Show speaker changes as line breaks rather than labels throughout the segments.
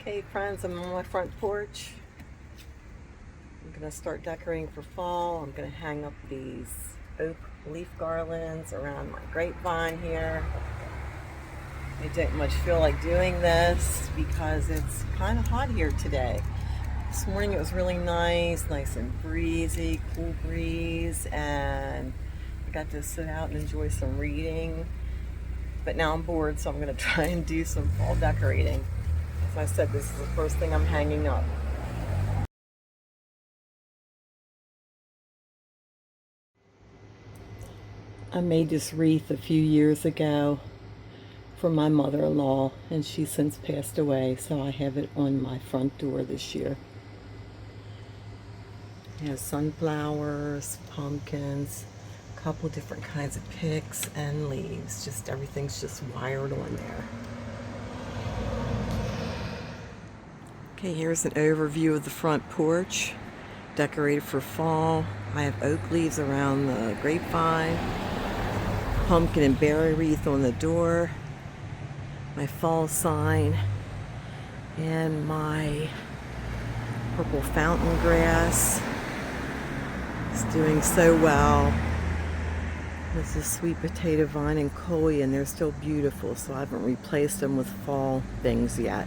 Okay, friends, I'm on my front porch. I'm going to start decorating for fall. I'm going to hang up these oak leaf garlands around my grapevine here. I don't much feel like doing this because it's kind of hot here today. This morning it was really nice and breezy, cool breeze, and I got to sit out and enjoy some reading. But now I'm bored, so I'm going to try and do some fall decorating. As I said, this is the first thing I'm hanging up. I made this wreath a few years ago for my mother-in-law, and she's since passed away, so I have it on my front door this year. It has sunflowers, pumpkins, a couple different kinds of picks and leaves. Just everything's just wired on there. Okay, here's an overview of the front porch, decorated for fall. I have oak leaves around the grapevine, pumpkin and berry wreath on the door, my fall sign, and my purple fountain grass is doing so well. This is sweet potato vine and coleus, and they're still beautiful, so I haven't replaced them with fall things yet.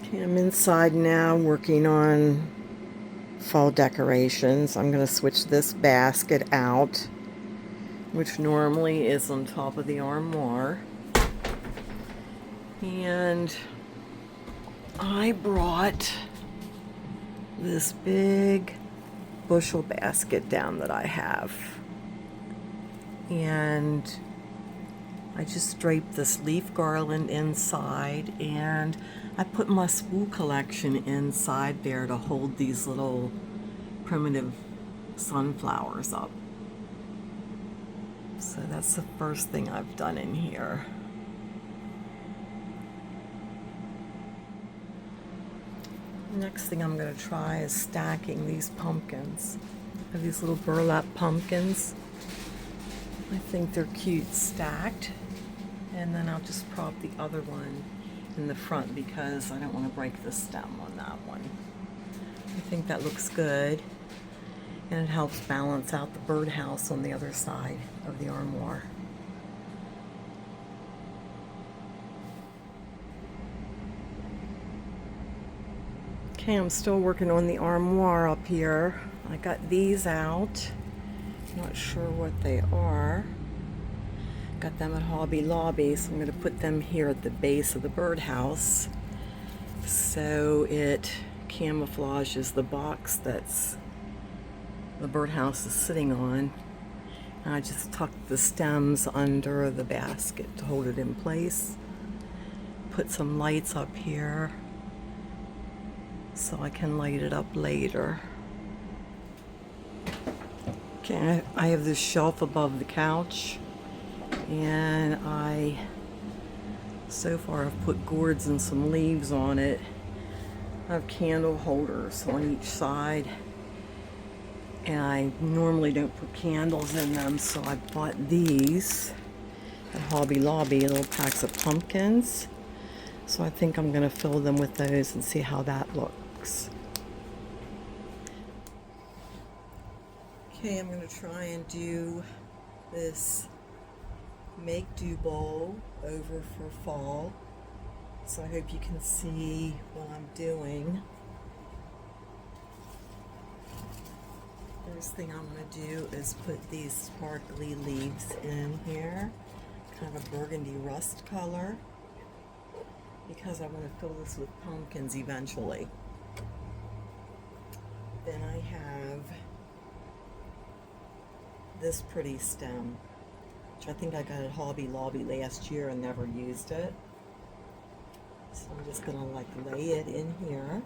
Okay, I'm inside now working on fall decorations. I'm going to switch this basket out, which normally is on top of the armoire. And I brought this big bushel basket down that I have. And I just draped this leaf garland inside, and I put my spool collection inside there to hold these little primitive sunflowers up. So that's the first thing I've done in here. Next thing I'm going to try is stacking these pumpkins. I have these little burlap pumpkins. I think they're cute stacked. And then I'll just prop the other one in the front because I don't want to break the stem on that one. I think that looks good. And it helps balance out the birdhouse on the other side of the armoire. Okay, I'm still working on the armoire up here. I got these out. Not sure what they are. Got them at Hobby Lobby, so I'm going to put them here at the base of the birdhouse so it camouflages the box that's the birdhouse is sitting on. And I just tucked the stems under the basket to hold it in place. Put some lights up here so I can light it up later. Okay, I have this shelf above the couch, and I so far have put gourds and some leaves on it. I have candle holders on each side, and I normally don't put candles in them, so I bought these at Hobby Lobby, little packs of pumpkins. So I think I'm going to fill them with those and see how that looks. Okay, I'm going to try and do this make-do bowl over for fall. So I hope you can see what I'm doing. First thing I'm going to do is put these sparkly leaves in here, kind of a burgundy rust color, because I want to fill this with pumpkins eventually. Then I have this pretty stem, which I think I got at Hobby Lobby last year and never used it. So I'm just going to lay it in here.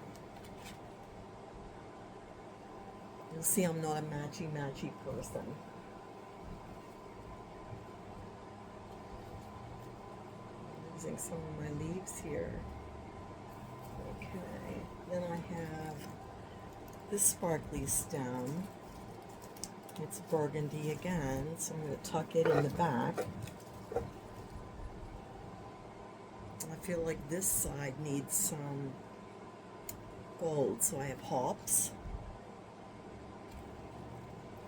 You'll see I'm not a matchy-matchy person. I'm losing some of my leaves here. Okay, then I have this sparkly stem. It's burgundy again, so I'm going to tuck it in the back. feel like this side needs some gold, so I have hops.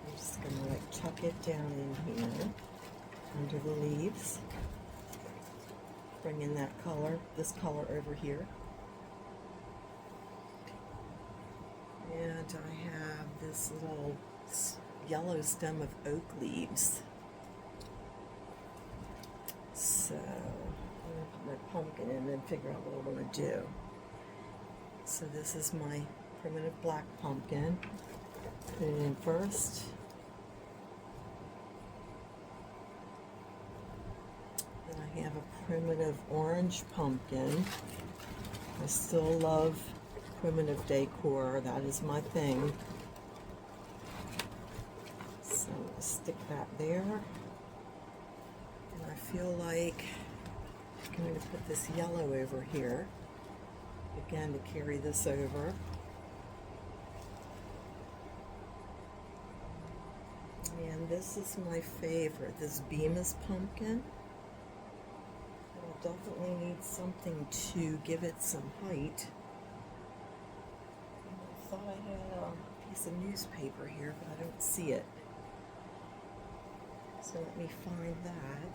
I'm just gonna like tuck it down in here under the leaves. Bring in that color, this color over here. And I have this little yellow stem of oak leaves. So I'm gonna put my pumpkin in and then figure out what I want to do. So this is my primitive black pumpkin. Put it in first. Then I have a primitive orange pumpkin. I still love primitive decor. That is my thing. So I'm going to stick that there. And I feel like I'm going to put this yellow over here. Again, to carry this over. And this is my favorite, this Bemis pumpkin. It'll definitely need something to give it some height. And I thought I had a piece of newspaper here, but I don't see it. So let me find that.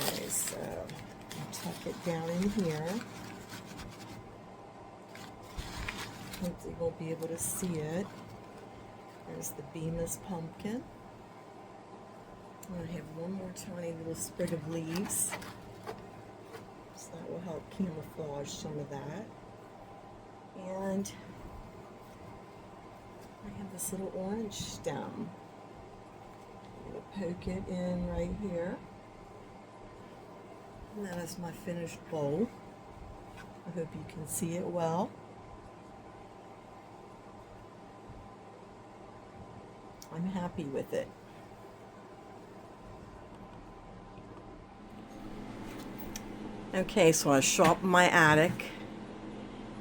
Okay, so I'll tuck it down in here. Hopefully you won't be able to see it. There's the Bemis pumpkin. And I have one more tiny little sprig of leaves. So that will help camouflage some of that. And I have this little orange stem. I'm going to poke it in right here. And that is my finished bowl. I hope you can see it well. I'm happy with it. Okay, so I shopped my attic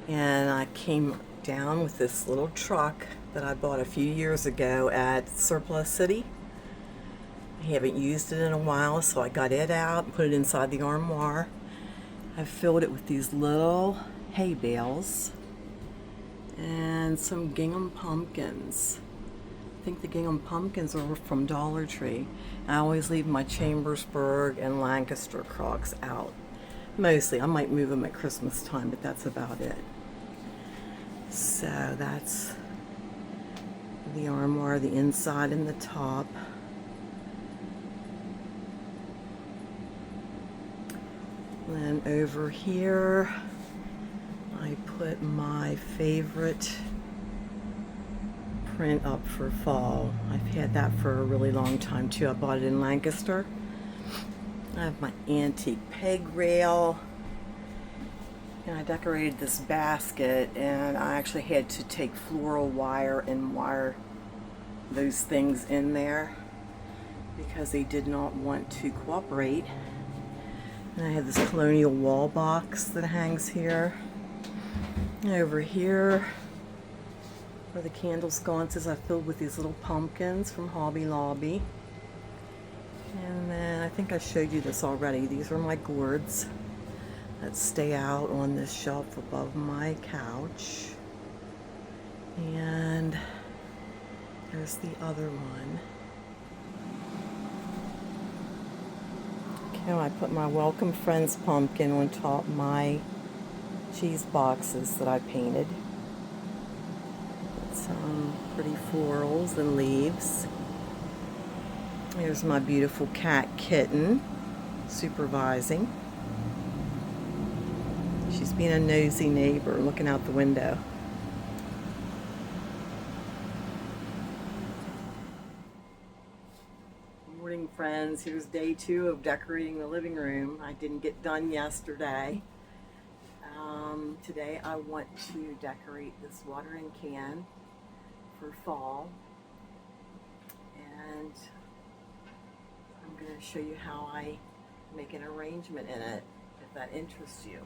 and I came down with this little truck that I bought a few years ago at Surplus City. I haven't used it in a while, so I got it out and put it inside the armoire. I filled it with these little hay bales and some gingham pumpkins. I think the gingham pumpkins are from Dollar Tree. I always leave my Chambersburg and Lancaster crocks out. Mostly. I might move them at Christmas time, but that's about it. So that's the armoire, the inside and the top. Then over here, I put my favorite print up for fall. I've had that for a really long time too. I bought it in Lancaster. I have my antique peg rail. And I decorated this basket, and I actually had to take floral wire and wire those things in there because they did not want to cooperate. And I have this colonial wall box that hangs here. And over here are the candle sconces I filled with these little pumpkins from Hobby Lobby. And then I think I showed you this already. These are my gourds that stay out on this shelf above my couch. And there's the other one. Okay, I put my Welcome Friends pumpkin on top of my cheese boxes that I painted. With some pretty florals and leaves. Here's my beautiful cat Kitten supervising. She's being a nosy neighbor looking out the window. Good morning, friends. Here's day 2 of decorating the living room. I didn't get done yesterday. Today I want to decorate this watering can for fall. And I'm going to show you how I make an arrangement in it, if that interests you.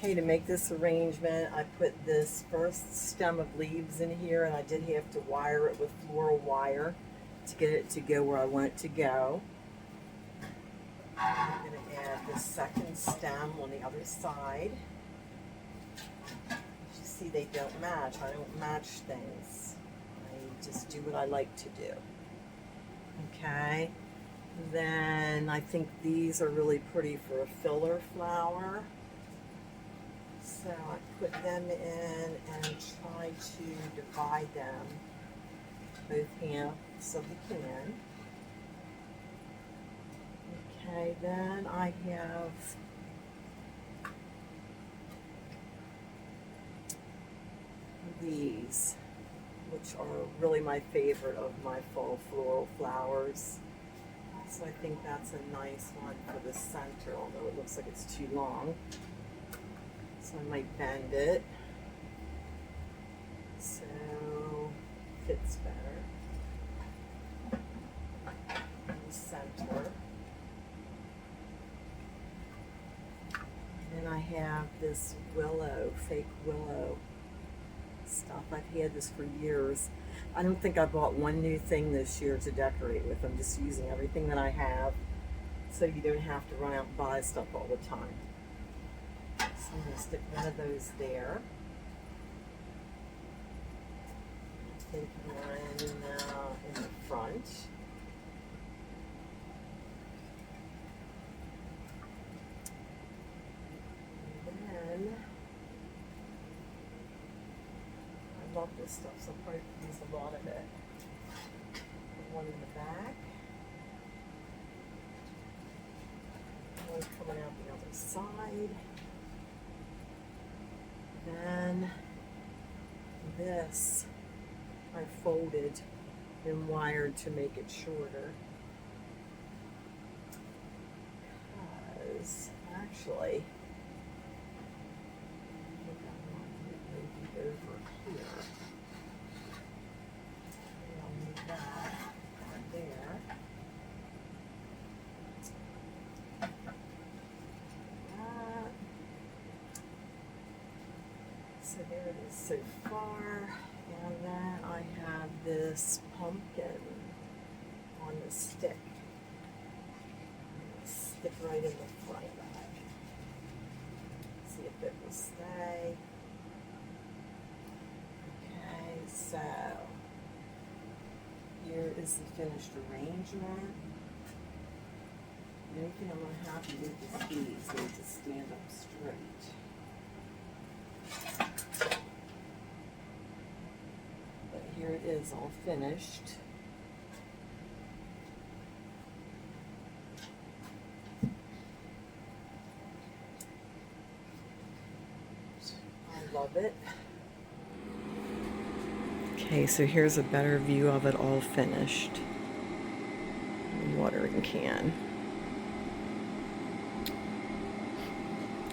Okay, to make this arrangement, I put this first stem of leaves in here, and I did have to wire it with floral wire to get it to go where I want it to go. I'm going to add the second stem on the other side. As you see, they don't match. I don't match things. I just do what I like to do. Okay. Then I think these are really pretty for a filler flower. So I put them in and try to divide them both halves of the can. Okay, then I have these, which are really my favorite of my fall floral flowers. So I think that's a nice one for the center, although it looks like it's too long. So I might bend it so it fits better in the center. And then I have this willow, fake willow stuff. I've had this for years. I don't think I bought one new thing this year to decorate with. I'm just using everything that I have so you don't have to run out and buy stuff all the time. So I'm going to stick one of those there. Take one in the front. And then I love this stuff, so I'll probably use a lot of it. Put one in the back. One coming out the other side. Then this I folded and wired to make it shorter. Because actually, I think I want it maybe over here. And I'll move that right there. So there it is so far, and then I have this pumpkin on the stick. Stick right in the front. See if it will stay. Okay, so here is the finished arrangement. The only thing I'm going to have to do is these need to stand up straight. But here it is all finished. I love it. Okay, so here's a better view of it all finished. Watering can.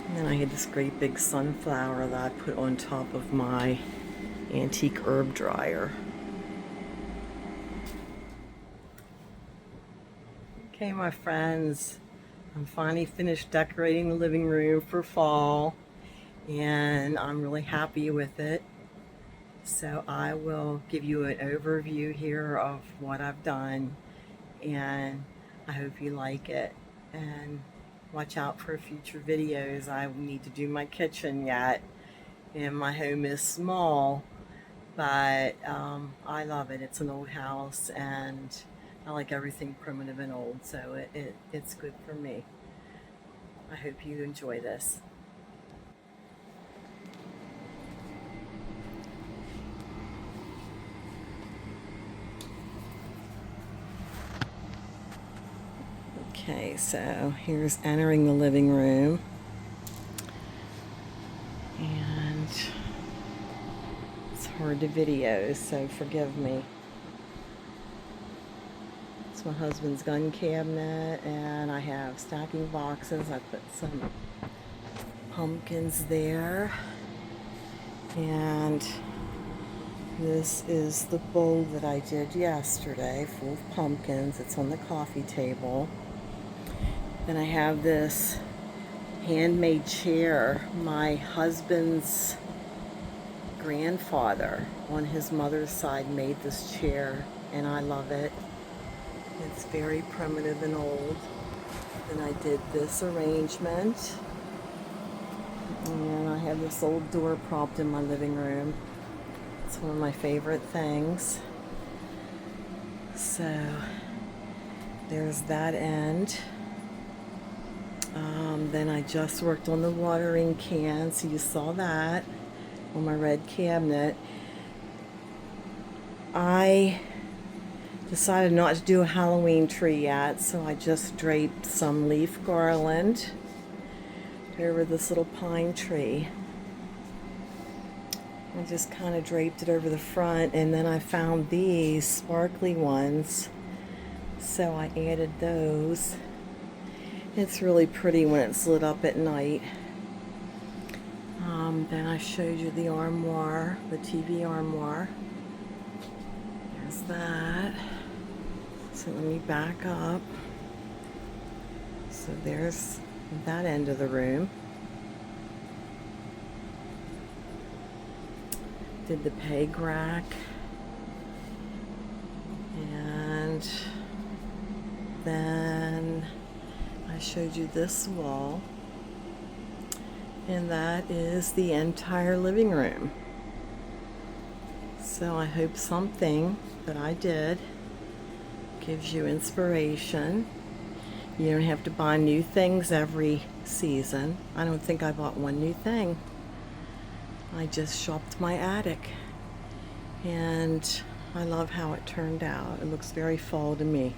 And then I had this great big sunflower that I put on top of my antique herb dryer. Okay, my friends, I'm finally finished decorating the living room for fall, and I'm really happy with it. So I will give you an overview here of what I've done, and I hope you like it. And watch out for future videos. I need to do my kitchen yet, and my home is small, but I love it. It's an old house, and I like everything primitive and old, so it's good for me. I hope you enjoy this. Okay, so here's entering the living room, and it's hard to video, so forgive me. It's my husband's gun cabinet, and I have stacking boxes. I put some pumpkins there, and this is the bowl that I did yesterday full of pumpkins. It's on the coffee table. Then I have this handmade chair. My husband's grandfather on his mother's side made this chair, and I love it. It's very primitive and old. And I did this arrangement. And I have this old door propped in my living room. It's one of my favorite things. So there's that end. Then I just worked on the watering can, so you saw that on my red cabinet. I decided not to do a Halloween tree yet, so I just draped some leaf garland over this little pine tree. I just kind of draped it over the front, and then I found these sparkly ones, so I added those. It's really pretty when it's lit up at night. Then I showed you the armoire, the TV armoire. There's that. So let me back up. So there's that end of the room. Did the peg rack. And then I showed you this wall. And that is the entire living room. So I hope something that I did gives you inspiration. You don't have to buy new things every season. I don't think I bought one new thing. I just shopped my attic. And I love how it turned out. It looks very fall to me.